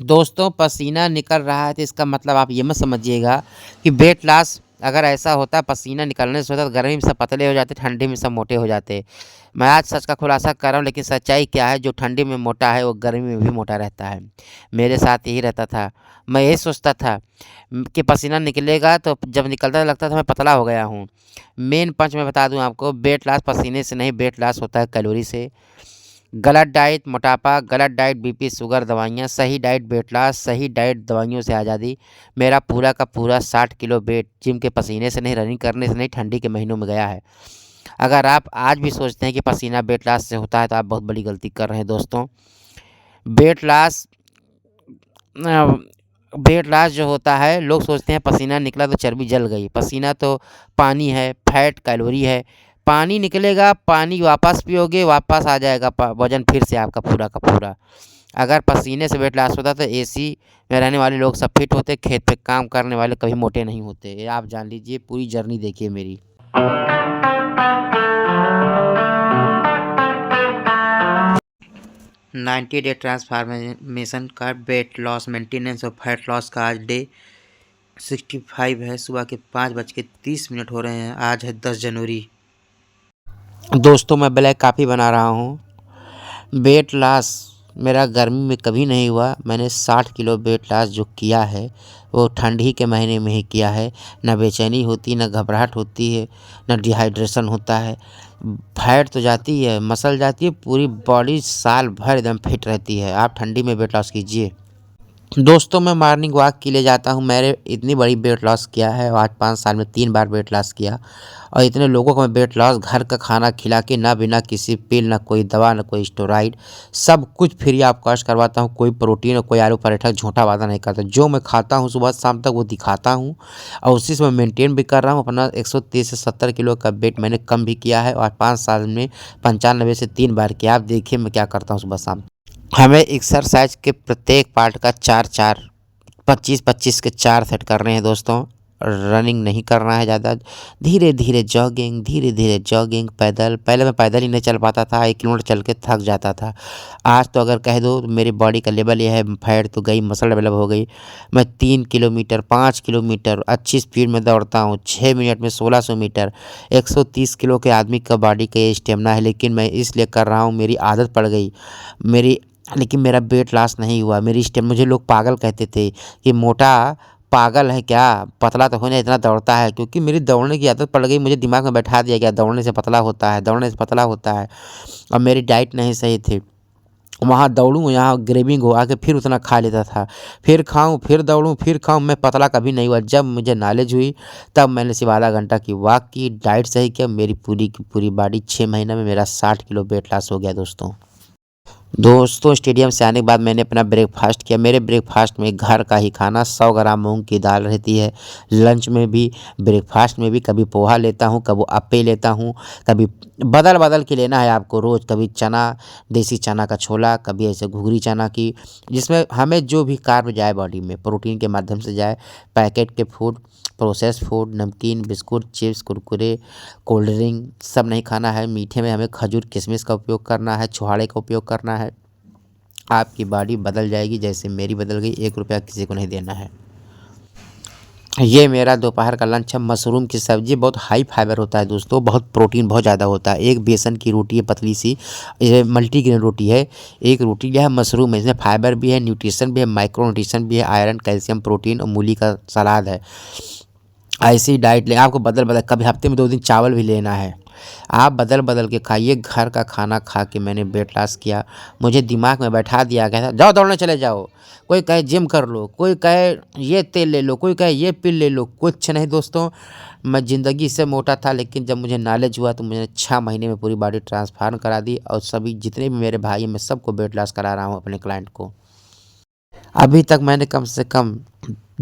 दोस्तों पसीना निकल रहा है तो इसका मतलब आप ये मत समझिएगा कि वेट लॉस अगर ऐसा होता पसीना निकलने से होता तो गर्मी में सब पतले हो जाते, ठंडी में सब मोटे हो जाते। मैं आज सच का खुलासा कर रहा हूँ, लेकिन सच्चाई क्या है, जो ठंडी में मोटा है वो गर्मी में भी मोटा रहता है। मेरे साथ यही रहता था। मैं यही सोचता था कि पसीना निकलेगा तो जब निकलता लगता था मैं पतला हो गया हूँ। मेन पंच मैं बता दूँ आपको, वेट लॉस पसीने से नहीं, वेट लॉस होता है कैलोरी से। गलत डाइट मोटापा, गलत डाइट बीपी शुगर दवाइयाँ, सही डाइट वेट लॉस, सही डाइट दवाइयों से आज़ादी। मेरा पूरा का पूरा 60 किलो वेट जिम के पसीने से नहीं, रनिंग करने से नहीं, ठंडी के महीनों में गया है। अगर आप आज भी सोचते हैं कि पसीना वेट लॉस से होता है तो आप बहुत बड़ी गलती कर रहे हैं दोस्तों। वेट लॉस वेट लॉस जो होता है, लोग सोचते हैं पसीना निकला तो चर्बी जल गई। पसीना तो पानी है, फैट कैलोरी है। पानी निकलेगा, पानी वापस पियोगे, वापस आ जाएगा वजन फिर से आपका पूरा का पूरा। अगर पसीने से वेट लॉस होता तो एसी में रहने वाले लोग सब फिट होते, खेत पे काम करने वाले कभी मोटे नहीं होते। ये आप जान लीजिए, पूरी जर्नी देखिए मेरी। 90 डे ट्रांसफॉर्मेशन का वेट लॉस मेंटेनेंस और फैट लॉस का आज डे 65 है। सुबह के 5:30 हो रहे हैं। आज है 10 जनवरी। दोस्तों मैं ब्लैक कॉफ़ी बना रहा हूँ। वेट लॉस मेरा गर्मी में कभी नहीं हुआ। मैंने 60 किलो वेट लॉस जो किया है वो ठंडी के महीने में ही किया है। ना बेचैनी होती, ना घबराहट होती है, ना डिहाइड्रेशन होता है। फैट तो जाती है, मसल जाती है, पूरी बॉडी साल भर एकदम फिट रहती है। आप ठंडी में वेट लॉस कीजिए। दोस्तों मैं मॉर्निंग वॉक के लिए जाता हूँ। मैंने इतनी बड़ी वेट लॉस किया है, आज 5 साल में 3 बार वेट लॉस किया। और इतने लोगों को मैं वेट लॉस घर का खाना खिला के, ना बिना किसी पिल, ना कोई दवा, ना कोई स्टेरॉइड, सब कुछ फ्री ऑफ कॉस्ट करवाता हूँ। कोई प्रोटीन और कोई आलू पराठा झूठा वादा नहीं करता। जो मैं खाता हूँ सुबह शाम तक वो दिखाता हूँ, और उसी से मैं मेंटेन भी कर रहा हूँ। अपना 130 से 70 किलो का वेट मैंने कम भी किया है, और 5 साल में 95 से 3 बार किया। आप देखिए मैं क्या करता हूँ सुबह शाम। हमें एक्सरसाइज के प्रत्येक पार्ट का 4-4 25-25 के 4 सेट करने हैं दोस्तों। रनिंग नहीं करना है ज़्यादा, धीरे धीरे जॉगिंग, धीरे धीरे जॉगिंग, पैदल। पहले मैं पैदल ही नहीं चल पाता था, 1 किलोमीटर चल के थक जाता था। आज तो अगर कह दो मेरी बॉडी का लेवल ये है, फैट तो गई, मसल डेवलप हो गई। मैं 3 किलोमीटर 5 किलोमीटर अच्छी स्पीड में दौड़ता हूँ। 6 मिनट में 1600 मीटर। 130 किलो के आदमी का बॉडी का ये स्टेमिना है, लेकिन मैं इसलिए कर रहा हूँ, मेरी आदत पड़ गई मेरी। लेकिन मेरा वेट लॉस नहीं हुआ। मेरी स्टेम मुझे लोग पागल कहते थे कि मोटा पागल है क्या, पतला तो होने इतना दौड़ता है। क्योंकि मेरी दौड़ने की आदत पड़ गई, मुझे दिमाग में बैठा दिया गया दौड़ने से पतला होता है, दौड़ने से पतला होता है। और मेरी डाइट नहीं सही थी। वहाँ दौड़ूँ, यहाँ ग्रेविंग हो, आके फिर उतना खा लेता था, फिर खाऊँ, फिर दौड़ूँ, फिर खाऊँ। मैं पतला कभी नहीं हुआ। जब मुझे नॉलेज हुई तब मैंने सिर्फ आधा घंटा की वॉक की, डाइट सही किया, मेरी पूरी की पूरी बॉडी 6 महीने में मेरा 60 किलो वेट लॉस हो गया दोस्तों। स्टेडियम से आने के बाद मैंने अपना ब्रेकफास्ट किया। मेरे ब्रेकफास्ट में घर का ही खाना, 100 ग्राम मूंग की दाल रहती है। लंच में भी, ब्रेकफास्ट में भी कभी पोहा लेता हूँ, कभी अप्पे लेता हूँ। कभी बदल बदल के लेना है आपको रोज़। कभी चना, देसी चना का छोला, कभी ऐसे घुघरी चना की, जिसमें हमें जो भी कार्ब जाए बॉडी में, प्रोटीन के माध्यम से जाए। पैकेट के फूड, प्रोसेस फूड, नमकीन, biscuit, chips, Kurkure, cold drink सब नहीं खाना है। मीठे में हमें खजूर किशमिश का उपयोग करना है, छुहाड़े का उपयोग करना है। आपकी बॉडी बदल जाएगी जैसे मेरी बदल गई। 1 रुपया किसी को नहीं देना है। ये मेरा दोपहर का लंच है। मशरूम की सब्ज़ी, बहुत हाई फाइबर होता है दोस्तों, बहुत प्रोटीन बहुत ज़्यादा होता है। एक बेसन की रोटी है पतली सी, ये मल्टीग्रेन रोटी है। एक रोटी जो है मशरूम है, इसमें फाइबर भी है, न्यूट्रिशन भी है, माइक्रो न्यूट्रिशन भी है, आयरन, कैल्शियम, प्रोटीन और मूली का सलाद है। ऐसी डाइट लें, आपको बदल बदल, कभी हफ्ते में 2 दिन चावल भी लेना है। आप बदल बदल के खाइए। घर का खाना खा के मैंने वेट लॉस किया। मुझे दिमाग में बैठा दिया गया था, जाओ दौड़ने चले जाओ। कोई कहे जिम कर लो, कोई कहे ये तेल ले लो, कोई कहे ये पिल ले लो। कुछ नहीं दोस्तों, मैं ज़िंदगी से मोटा था, लेकिन जब मुझे नॉलेज हुआ तो मुझे 6 महीने में पूरी बॉडी ट्रांसफार्म करा दी। और सभी जितने भी मेरे भाई हैं, मैं सबको वेट लॉस करा रहा हूँ अपने क्लाइंट को। अभी तक मैंने कम से कम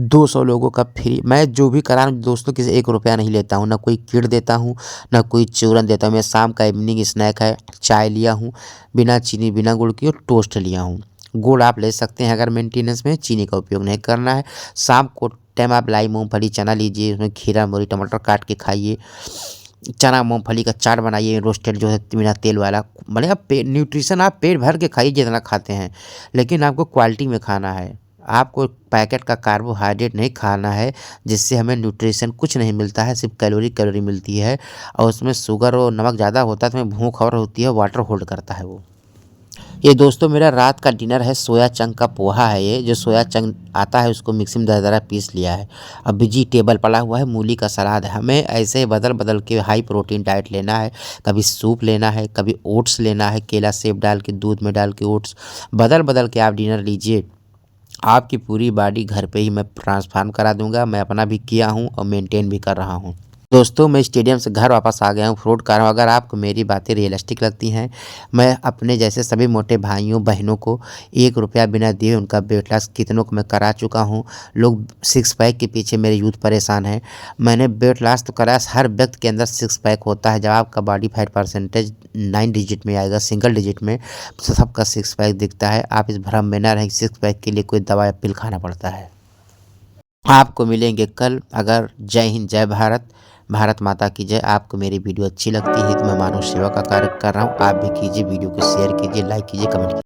200 लोगों का फ्री, मैं जो भी करा रहा हूँ दोस्तों, किसी 1 रुपया नहीं लेता हूँ, ना कोई किट देता हूँ, ना कोई चूरन देता हूँ। मैं शाम का इवनिंग स्नैक है, चाय लिया हूँ, बिना चीनी बिना गुड़ की, और टोस्ट लिया हूँ। गुड़ आप ले सकते हैं अगर मेंटेनेंस में, चीनी का उपयोग नहीं करना है। शाम को टाइम आप लाई मूँगफली चना लीजिए, उसमें खीरा मूली टमाटर काट के खाइए। चना मूँगफली का चाट बनाइए, रोस्टेड जो है बिना तेल वाला। मतलब आप न्यूट्रिशन आप पेट भर के खाइए जितना खाते हैं, लेकिन आपको क्वालिटी में खाना है। आपको पैकेट का कार्बोहाइड्रेट नहीं खाना है, जिससे हमें न्यूट्रिशन कुछ नहीं मिलता है, सिर्फ कैलोरी मिलती है और उसमें शुगर और नमक ज़्यादा होता है तो हमें भूख और होती है, वाटर होल्ड करता है वो। ये दोस्तों मेरा रात का डिनर है, सोया चंक का पोहा है। ये जो सोया चंक आता है उसको मिक्सी में दरदरा पीस लिया है। अब वेजिटेबल पड़ा हुआ है, मूली का सलाद है। हमें ऐसे बदल बदल के हाई प्रोटीन डाइट लेना है। कभी सूप लेना है, कभी ओट्स लेना है, केला सेब डाल के दूध में डाल के ओट्स बदल बदल के आप डिनर लीजिए। आपकी पूरी बॉडी घर पे ही मैं ट्रांसफॉर्म करा दूंगा। मैं अपना भी किया हूँ और मेंटेन भी कर रहा हूँ। दोस्तों मैं स्टेडियम से घर वापस आ गया हूँ, फ्रूट खा रहा हूँ। अगर आपको मेरी बातें रियलिस्टिक लगती हैं, मैं अपने जैसे सभी मोटे भाइयों बहनों को 1 रुपया बिना दिए उनका वेट लॉस कितनों को मैं करा चुका हूँ। लोग सिक्स पैक के पीछे मेरे यूथ परेशान है। मैंने वेट लॉस तो कराया, हर व्यक्ति के अंदर सिक्स पैक होता है। जब आपका बॉडी फैट परसेंटेज 9 डिजिट में आएगा, सिंगल डिजिट में, तो सबका सिक्स पैक दिखता है। आप इस भ्रम में ना रहें, सिक्स पैक के लिए कोई दवा या पिल खाना पड़ता है। आपको मिलेंगे कल। अगर जय हिंद, जय भारत, भारत माता की जय। आपको मेरी वीडियो अच्छी लगती है तो मैं मानव सेवा का कार्य कर रहा हूँ। आप भी कीजिए, वीडियो को शेयर कीजिए, लाइक कीजिए, कमेंट कीजिए।